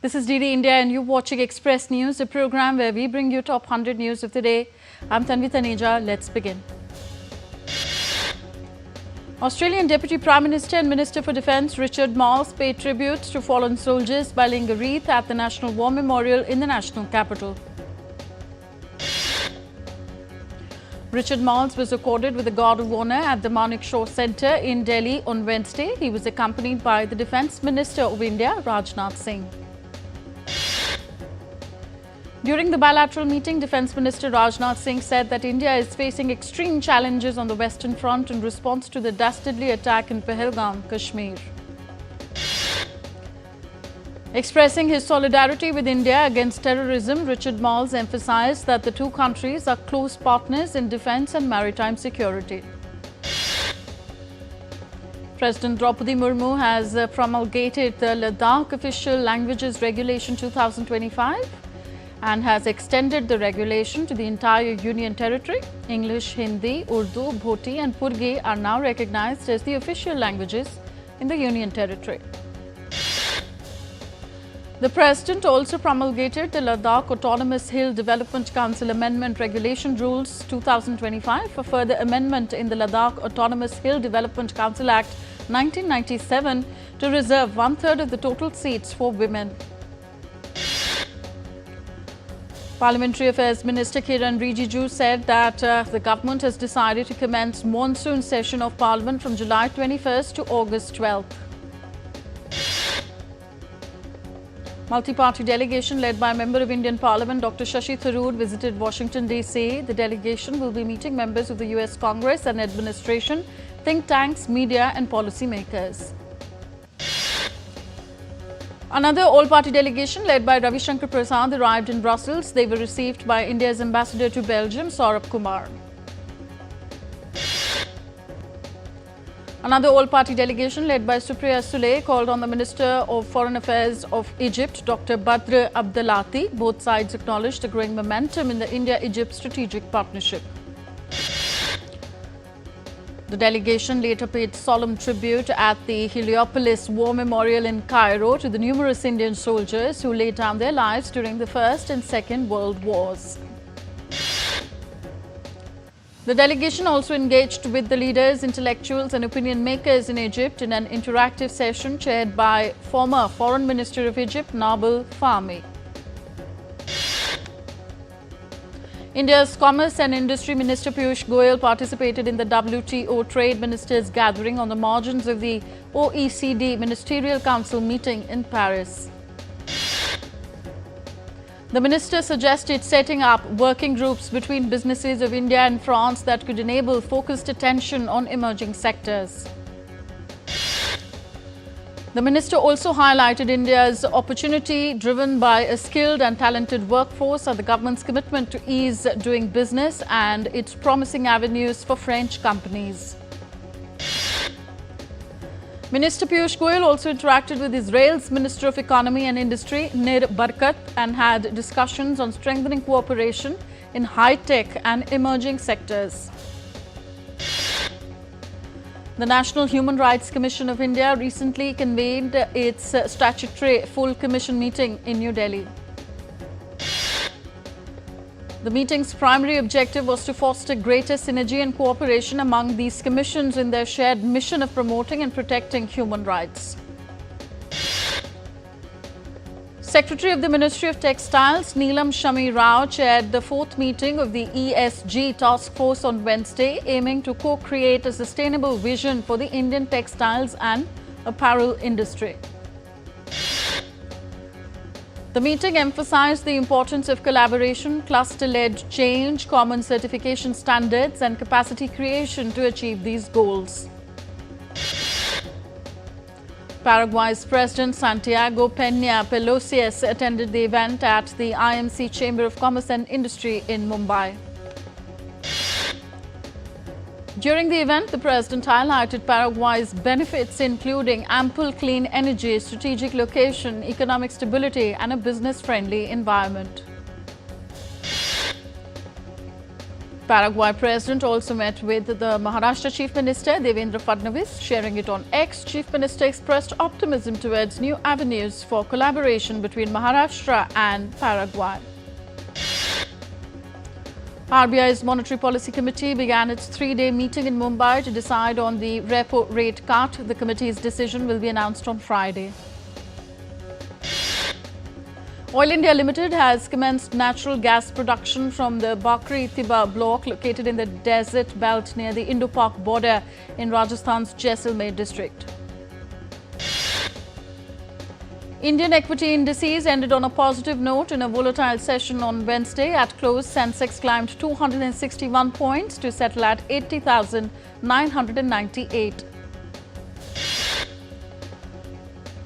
This is DD India and you're watching Express News, a program where we bring you top 100 news of the day. I'm Tanvi Taneja. Let's begin. Australian Deputy Prime Minister and Minister for Defence Richard Marles paid tribute to fallen soldiers by laying a wreath at the National War Memorial in the national capital. Richard Marles was accorded with the Guard of Honour at the Manik Shaw Centre in Delhi on Wednesday. He was accompanied by the Defence Minister of India, Rajnath Singh. During the bilateral meeting, Defence Minister Rajnath Singh said that India is facing extreme challenges on the Western Front in response to the dastardly attack in Pahalgam, Kashmir. Expressing his solidarity with India against terrorism, Richard Marles emphasised that the two countries are close partners in defence and maritime security. President Draupadi Murmu has promulgated the Ladakh Official Languages Regulation 2025 and has extended the regulation to the entire Union Territory. English, Hindi, Urdu, Bhoti and Purgi are now recognised as the official languages in the Union Territory. The President also promulgated the Ladakh Autonomous Hill Development Council Amendment Regulation Rules 2025 for further amendment in the Ladakh Autonomous Hill Development Council Act 1997 to reserve one-third of the total seats for women. Parliamentary Affairs Minister Kiran Rijiju said that the government has decided to commence monsoon session of Parliament from July 21st to August 12th. Multi-party delegation led by a member of Indian Parliament, Dr. Shashi Tharoor, visited Washington, D.C. The delegation will be meeting members of the US Congress and administration, think tanks, media and policymakers. Another all-party delegation led by Ravi Shankar Prasad arrived in Brussels. They were received by India's ambassador to Belgium, Saurabh Kumar. Another all-party delegation led by Supriya Sule called on the Minister of Foreign Affairs of Egypt, Dr. Badr Abdelati. Both sides acknowledged the growing momentum in the India-Egypt strategic partnership. The delegation later paid solemn tribute at the Heliopolis War Memorial in Cairo to the numerous Indian soldiers who laid down their lives during the First and Second World Wars. The delegation also engaged with the leaders, intellectuals and opinion makers in Egypt in an interactive session chaired by former Foreign Minister of Egypt, Nabil Fahmy. India's Commerce and Industry Minister Piyush Goyal participated in the WTO Trade Ministers Gathering on the margins of the OECD Ministerial Council meeting in Paris. The minister suggested setting up working groups between businesses of India and France that could enable focused attention on emerging sectors. The minister also highlighted India's opportunity driven by a skilled and talented workforce and the government's commitment to ease doing business and its promising avenues for French companies. Minister Piyush Goyal also interacted with Israel's Minister of Economy and Industry, Nir Barkat, and had discussions on strengthening cooperation in high-tech and emerging sectors. The National Human Rights Commission of India recently convened its statutory full commission meeting in New Delhi. The meeting's primary objective was to foster greater synergy and cooperation among these commissions in their shared mission of promoting and protecting human rights. Secretary of the Ministry of Textiles, Neelam Shami Rao, chaired the fourth meeting of the ESG Task Force on Wednesday, aiming to co-create a sustainable vision for the Indian textiles and apparel industry. The meeting emphasized the importance of collaboration, cluster-led change, common certification standards and capacity creation to achieve these goals. Paraguay's President Santiago Peña Pelosius attended the event at the IMC Chamber of Commerce and Industry in Mumbai. During the event, the President highlighted Paraguay's benefits, including ample clean energy, strategic location, economic stability and a business-friendly environment. Paraguay president also met with the Maharashtra Chief Minister Devendra Fadnavis. Sharing it on X, Chief Minister expressed optimism towards new avenues for collaboration between Maharashtra and Paraguay. RBI's Monetary Policy Committee began its three-day meeting in Mumbai to decide on the repo rate cut. The committee's decision will be announced on Friday. Oil India Limited has commenced natural gas production from the Bakri Tiba block located in the desert belt near the Indo-Pak border in Rajasthan's Jaisalmer district. Indian equity indices ended on a positive note in a volatile session on Wednesday. At close, Sensex climbed 261 points to settle at 80,998.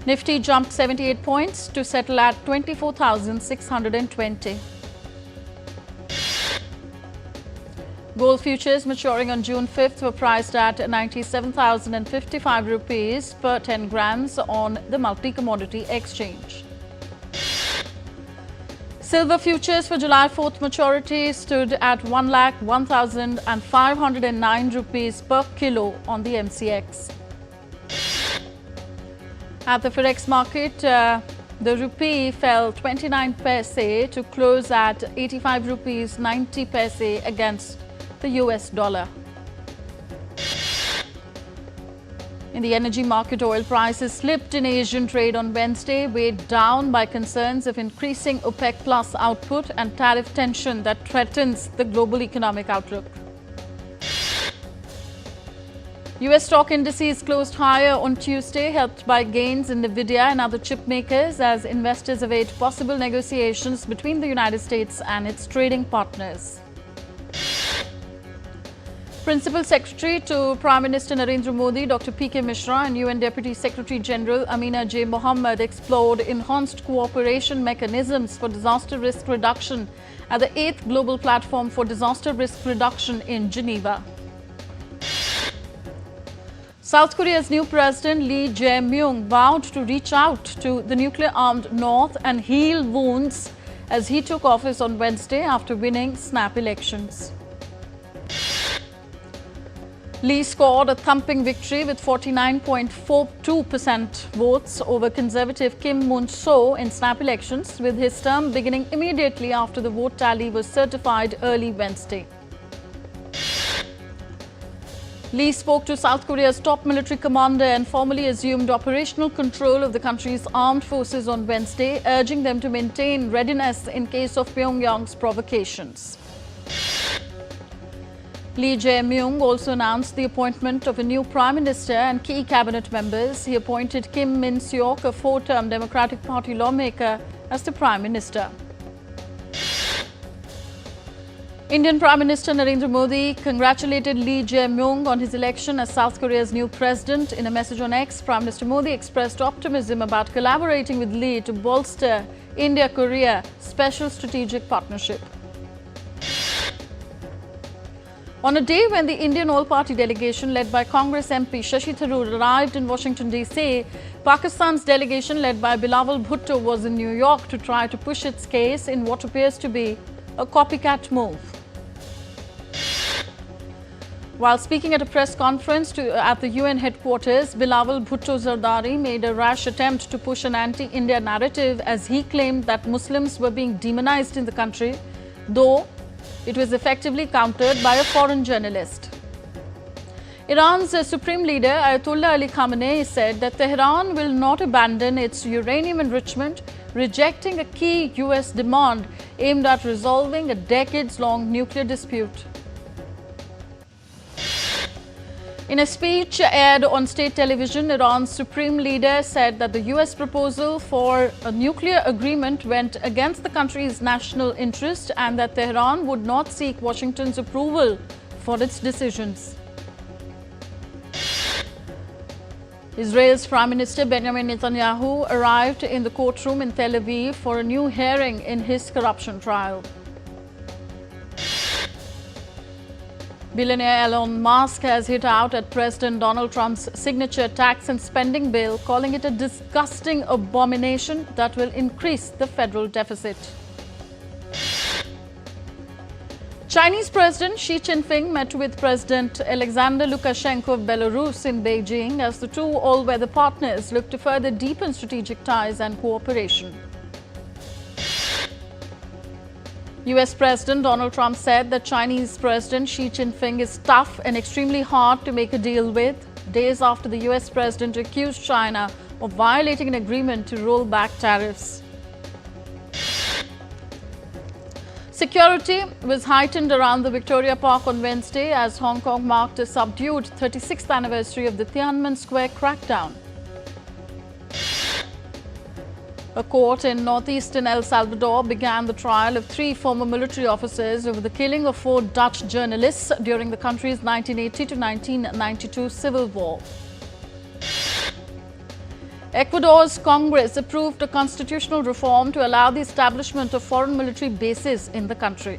Nifty jumped 78 points to settle at 24,620. Gold futures maturing on June 5th were priced at 97,055 rupees per 10 grams on the multi-commodity exchange. Silver futures for July 4th maturity stood at 1,01,509 rupees per kilo on the MCX. At the Forex market, the rupee fell 29 paise to close at 85 rupees 90 paise against the US dollar. In the energy market, oil prices slipped in Asian trade on Wednesday, weighed down by concerns of increasing OPEC Plus output and tariff tension that threatens the global economic outlook. US stock indices closed higher on Tuesday, helped by gains in Nvidia and other chip makers as investors await possible negotiations between the United States and its trading partners. Principal Secretary to Prime Minister Narendra Modi, Dr. P.K. Mishra and UN Deputy Secretary General Amina J. Mohammed explored enhanced cooperation mechanisms for disaster risk reduction at the 8th Global Platform for Disaster Risk Reduction in Geneva. South Korea's new president Lee Jae-myung vowed to reach out to the nuclear-armed North and heal wounds as he took office on Wednesday after winning snap elections. Lee scored a thumping victory with 49.42% votes over conservative Kim Moon-so in snap elections, with his term beginning immediately after the vote tally was certified early Wednesday. Lee spoke to South Korea's top military commander and formally assumed operational control of the country's armed forces on Wednesday, urging them to maintain readiness in case of Pyongyang's provocations. Lee Jae-myung also announced the appointment of a new prime minister and key cabinet members. He appointed Kim Min-seok, a four-term Democratic Party lawmaker, as the prime minister. Indian Prime Minister Narendra Modi congratulated Lee Jae-myung on his election as South Korea's new president. In a message on X, Prime Minister Modi expressed optimism about collaborating with Lee to bolster India-Korea special strategic partnership. On a day when the Indian All-Party delegation led by Congress MP Shashi Tharoor arrived in Washington DC, Pakistan's delegation led by Bilawal Bhutto was in New York to try to push its case in what appears to be a copycat move. While speaking at a press conference at the UN headquarters, Bilawal Bhutto Zardari made a rash attempt to push an anti-India narrative as he claimed that Muslims were being demonized in the country, though it was effectively countered by a foreign journalist. Iran's Supreme Leader Ayatollah Ali Khamenei said that Tehran will not abandon its uranium enrichment, rejecting a key US demand aimed at resolving a decades-long nuclear dispute. In a speech aired on state television, Iran's Supreme Leader said that the US proposal for a nuclear agreement went against the country's national interest and that Tehran would not seek Washington's approval for its decisions. Israel's Prime Minister Benjamin Netanyahu arrived in the courtroom in Tel Aviv for a new hearing in his corruption trial. Billionaire Elon Musk has hit out at President Donald Trump's signature tax and spending bill, calling it a disgusting abomination that will increase the federal deficit. Chinese President Xi Jinping met with President Alexander Lukashenko of Belarus in Beijing as the two all-weather partners look to further deepen strategic ties and cooperation. US President Donald Trump said that Chinese President Xi Jinping is tough and extremely hard to make a deal with, days after the US President accused China of violating an agreement to roll back tariffs. Security was heightened around the Victoria Park on Wednesday as Hong Kong marked a subdued 36th anniversary of the Tiananmen Square crackdown. A court in northeastern El Salvador began the trial of 3 former military officers over the killing of 4 Dutch journalists during the country's 1980 to 1992 civil war. Ecuador's Congress approved a constitutional reform to allow the establishment of foreign military bases in the country.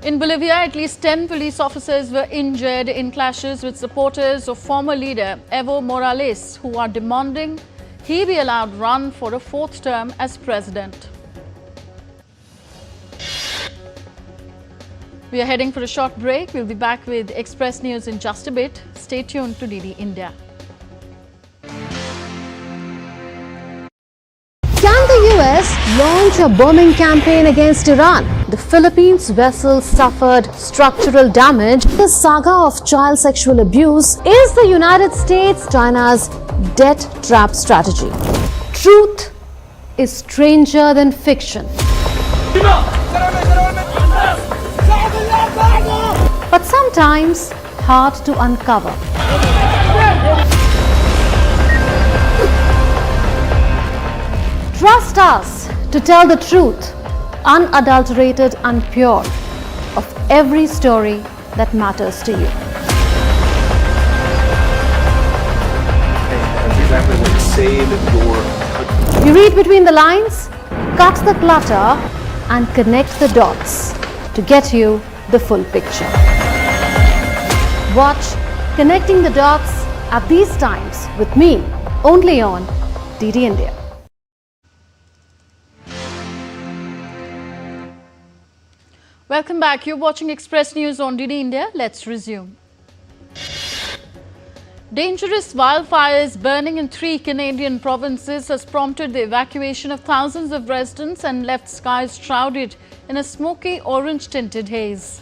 In Bolivia, at least 10 police officers were injured in clashes with supporters of former leader Evo Morales, who are demanding he be allowed run for a 4th term as president. We are heading for a short break. We'll be back with Express News in just a bit. Stay tuned to DD India. Can the US launch a bombing campaign against Iran? The Philippines vessel suffered structural damage. The saga of child sexual abuse is the United States China's debt trap strategy. Truth is stranger than fiction. But sometimes hard to uncover. Trust us to tell the truth, unadulterated and pure, of every story that matters to you. Exactly what save your country. You read between the lines, cut the clutter, and connect the dots to get you the full picture. Watch Connecting the Dots at these times with me, only on DD India. Welcome back. You're watching Express News on DD India. Let's resume. Dangerous wildfires burning in 3 Canadian provinces has prompted the evacuation of thousands of residents and left skies shrouded in a smoky orange-tinted haze.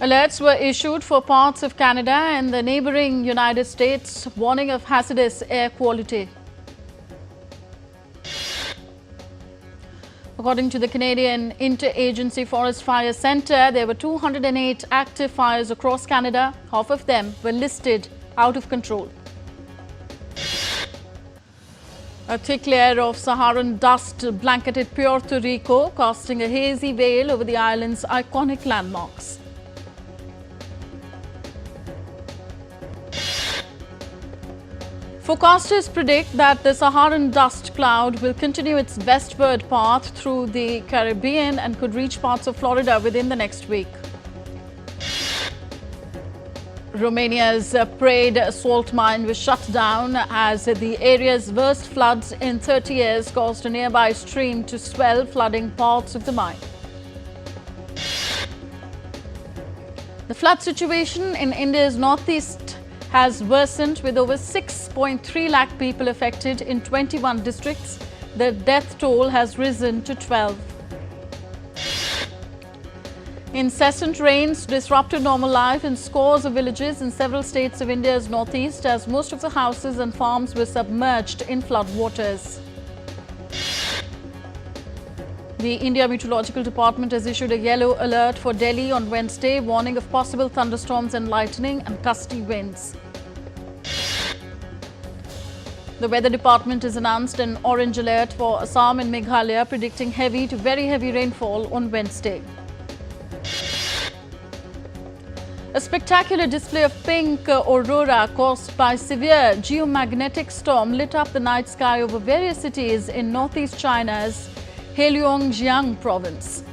Alerts were issued for parts of Canada and the neighbouring United States, warning of hazardous air quality. According to the Canadian Interagency Forest Fire Centre, there were 208 active fires across Canada. Half of them were listed out of control. A thick layer of Saharan dust blanketed Puerto Rico, casting a hazy veil over the island's iconic landmarks. Forecasters predict that the Saharan dust cloud will continue its westward path through the Caribbean and could reach parts of Florida within the next week. Romania's Prade salt mine was shut down as the area's worst floods in 30 years caused a nearby stream to swell, flooding parts of the mine. The flood situation in India's northeast has worsened, with over 6.3 lakh people affected in 21 districts. The death toll has risen to 12. Incessant rains disrupted normal life in scores of villages in several states of India's northeast as most of the houses and farms were submerged in floodwaters. The India Meteorological Department has issued a yellow alert for Delhi on Wednesday, warning of possible thunderstorms and lightning and gusty winds. The Weather Department has announced an orange alert for Assam and Meghalaya, predicting heavy to very heavy rainfall on Wednesday. A spectacular display of pink aurora caused by severe geomagnetic storm lit up the night sky over various cities in northeast China's Heilongjiang province.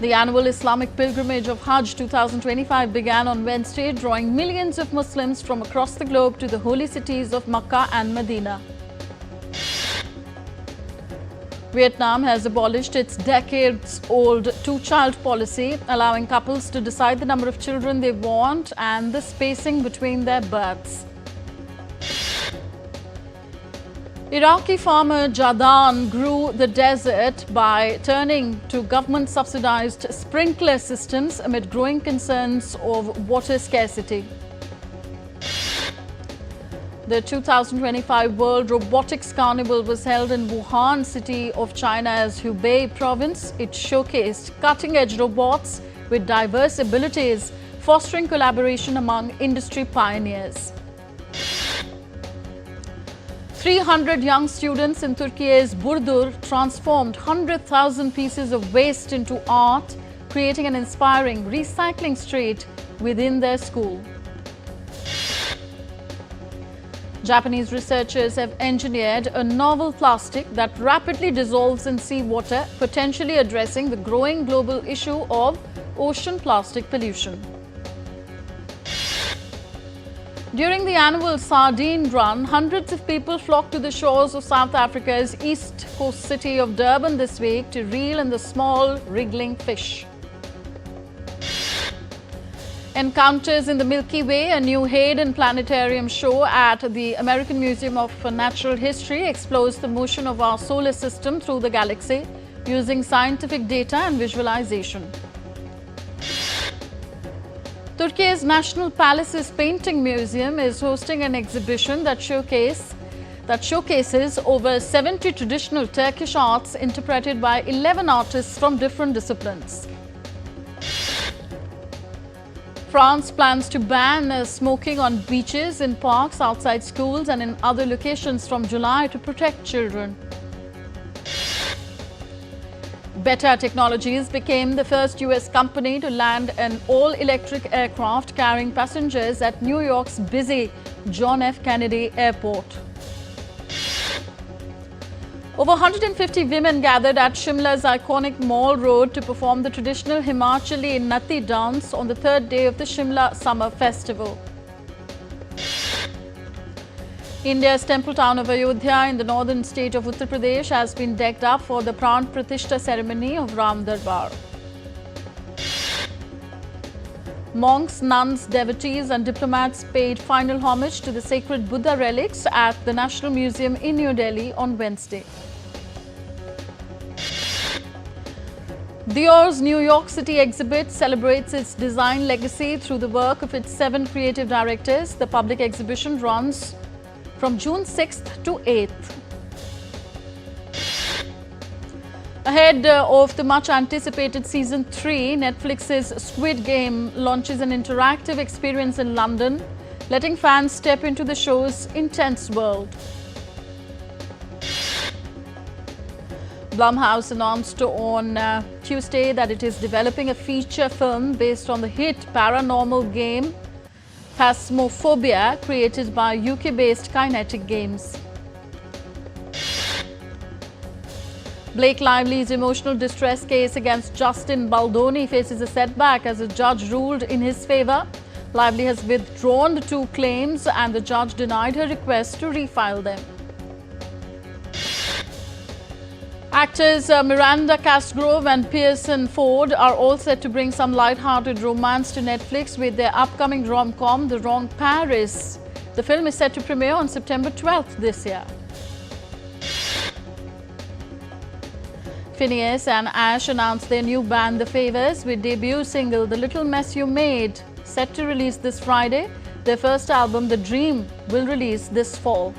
The annual Islamic pilgrimage of Hajj 2025 began on Wednesday, drawing millions of Muslims from across the globe to the holy cities of Makkah and Medina. Vietnam has abolished its decades-old two-child policy, allowing couples to decide the number of children they want and the spacing between their births. Iraqi farmer Jadan grew the desert by turning to government-subsidized sprinkler systems amid growing concerns of water scarcity. The 2025 World Robotics Carnival was held in Wuhan city of China's Hubei province. It showcased cutting-edge robots with diverse abilities, fostering collaboration among industry pioneers. 300 young students in Turkey's Burdur transformed 100,000 pieces of waste into art, creating an inspiring recycling street within their school. Japanese researchers have engineered a novel plastic that rapidly dissolves in seawater, potentially addressing the growing global issue of ocean plastic pollution. During the annual sardine run, hundreds of people flocked to the shores of South Africa's east coast city of Durban this week to reel in the small, wriggling fish. Encounters in the Milky Way, a new Hayden planetarium show at the American Museum of Natural History, explores the motion of our solar system through the galaxy using scientific data and visualization. Turkey's National Palace's Painting Museum is hosting an exhibition that showcases over 70 traditional Turkish arts interpreted by 11 artists from different disciplines. France plans to ban smoking on beaches, in parks, outside schools and in other locations from July to protect children. Beta Technologies became the first US company to land an all-electric aircraft carrying passengers at New York's busy John F. Kennedy Airport. Over 150 women gathered at Shimla's iconic Mall Road to perform the traditional Himachali Natti dance on the third day of the Shimla Summer Festival. India's temple town of Ayodhya in the northern state of Uttar Pradesh has been decked up for the Pran Pratishtha ceremony of Ram Darbar. Monks, nuns, devotees and diplomats paid final homage to the sacred Buddha relics at the National Museum in New Delhi on Wednesday. Dior's New York City exhibit celebrates its design legacy through the work of its 7 creative directors. The public exhibition runs from June 6th to 8th. Ahead of the much-anticipated Season 3, Netflix's Squid Game launches an interactive experience in London, letting fans step into the show's intense world. Blumhouse announced on Tuesday that it is developing a feature film based on the hit paranormal game Phasmophobia, created by UK-based Kinetic Games. Blake Lively's emotional distress case against Justin Baldoni faces a setback as a judge ruled in his favour. Lively has withdrawn the 2 claims and the judge denied her request to refile them. Actors Miranda Cosgrove and Pearson Ford are all set to bring some light-hearted romance to Netflix with their upcoming rom-com, The Wrong Paris. The film is set to premiere on September 12th this year. Phineas and Ash announced their new band, The Favours, with debut single The Little Mess You Made, set to release this Friday. Their first album, The Dream, will release this fall.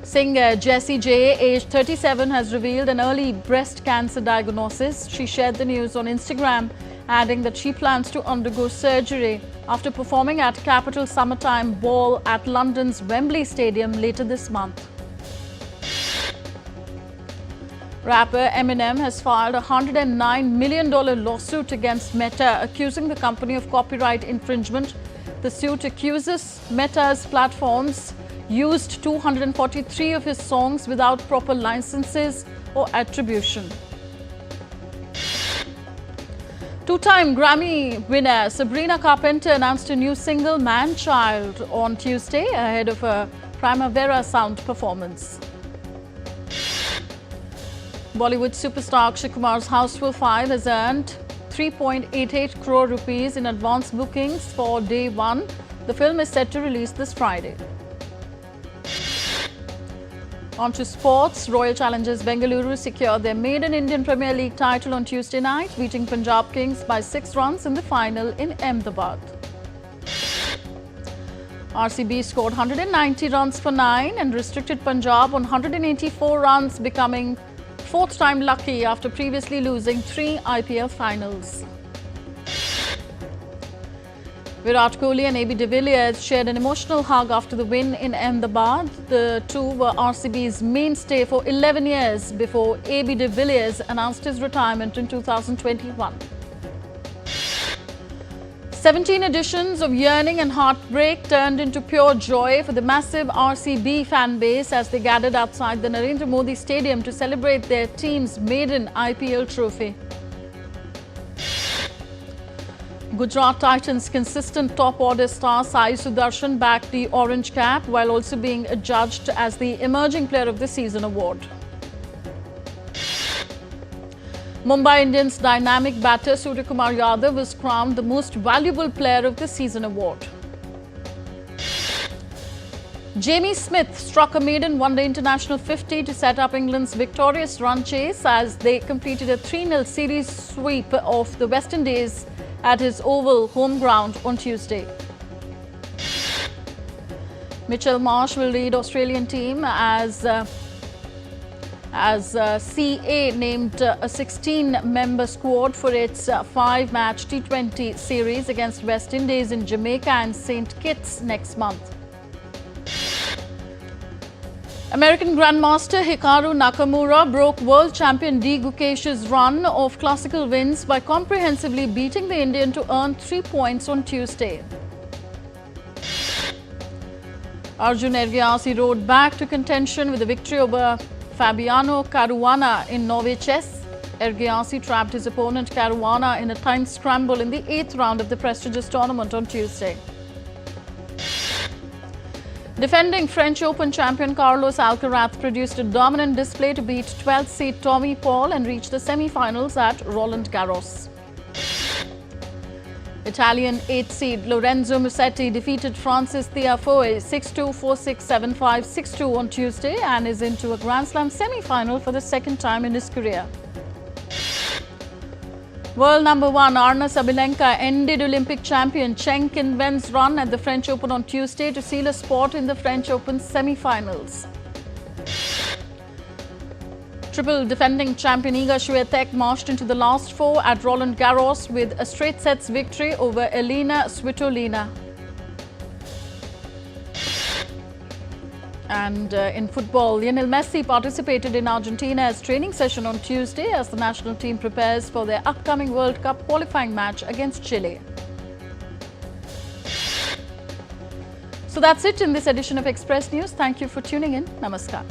Singer Jessie J, aged 37, has revealed an early breast cancer diagnosis. She shared the news on Instagram, adding that she plans to undergo surgery after performing at Capital Summertime Ball at London's Wembley Stadium later this month. Rapper Eminem has filed a $109 million lawsuit against Meta, accusing the company of copyright infringement. The suit accuses Meta's platforms used 243 of his songs without proper licenses or attribution. Two-time Grammy winner Sabrina Carpenter announced a new single, Man Child, on Tuesday ahead of a Primavera Sound performance. Bollywood superstar Akshay Kumar's Houseful 5 has earned 3.88 crore rupees in advance bookings for day one. The film is set to release this Friday. On to sports. Royal Challengers Bengaluru secured their maiden Indian Premier League title on Tuesday night, beating Punjab Kings by 6 runs in the final in Ahmedabad. RCB scored 190 runs for 9 and restricted Punjab on 184 runs, becoming fourth time lucky after previously losing 3 IPL finals. Virat Kohli and AB de Villiers shared an emotional hug after the win in Ahmedabad. The two were RCB's mainstay for 11 years before AB de Villiers announced his retirement in 2021. 17 editions of yearning and heartbreak turned into pure joy for the massive RCB fan base as they gathered outside the Narendra Modi Stadium to celebrate their team's maiden IPL trophy. Gujarat Titans' consistent top-order star Sai Sudarshan backed the orange cap while also being adjudged as the Emerging Player of the Season award. Mumbai Indians' dynamic batter Suryakumar Yadav was crowned the Most Valuable Player of the Season award. Jamie Smith struck a maiden one-day international 50 to set up England's victorious run chase as they completed a 3-0 series sweep of the West Indies at his Oval home ground on Tuesday. Mitchell Marsh will lead Australian team as CA named a 16-member squad for its 5-match T20 series against West Indies in Jamaica and St. Kitts next month. American Grandmaster Hikaru Nakamura broke world champion D. Gukesh's run of classical wins by comprehensively beating the Indian to earn 3 points on Tuesday. Arjun Ergyasi rode back to contention with a victory over Fabiano Caruana in Norway chess. Ergyasi trapped his opponent Caruana in a timed scramble in the 8th round of the prestigious tournament on Tuesday. Defending French Open champion Carlos Alcaraz produced a dominant display to beat 12th seed Tommy Paul and reach the semi-finals at Roland Garros. Italian 8th seed Lorenzo Musetti defeated Francis Tiafoe 6-2, 4-6, 7-5, 6-2 on Tuesday and is into a Grand Slam semi-final for the second time in his career. World number 1 Arna Sabalenka ended Olympic champion Chen Qinwen's run at the French Open on Tuesday to seal a spot in the French Open semi-finals. Triple defending champion Iga Swiatek marched into the last 4 at Roland Garros with a straight sets victory over Elina Svitolina. And in football, Lionel Messi participated in Argentina's training session on Tuesday as the national team prepares for their upcoming World Cup qualifying match against Chile. So that's it in this edition of Express News. Thank you for tuning in. Namaskar.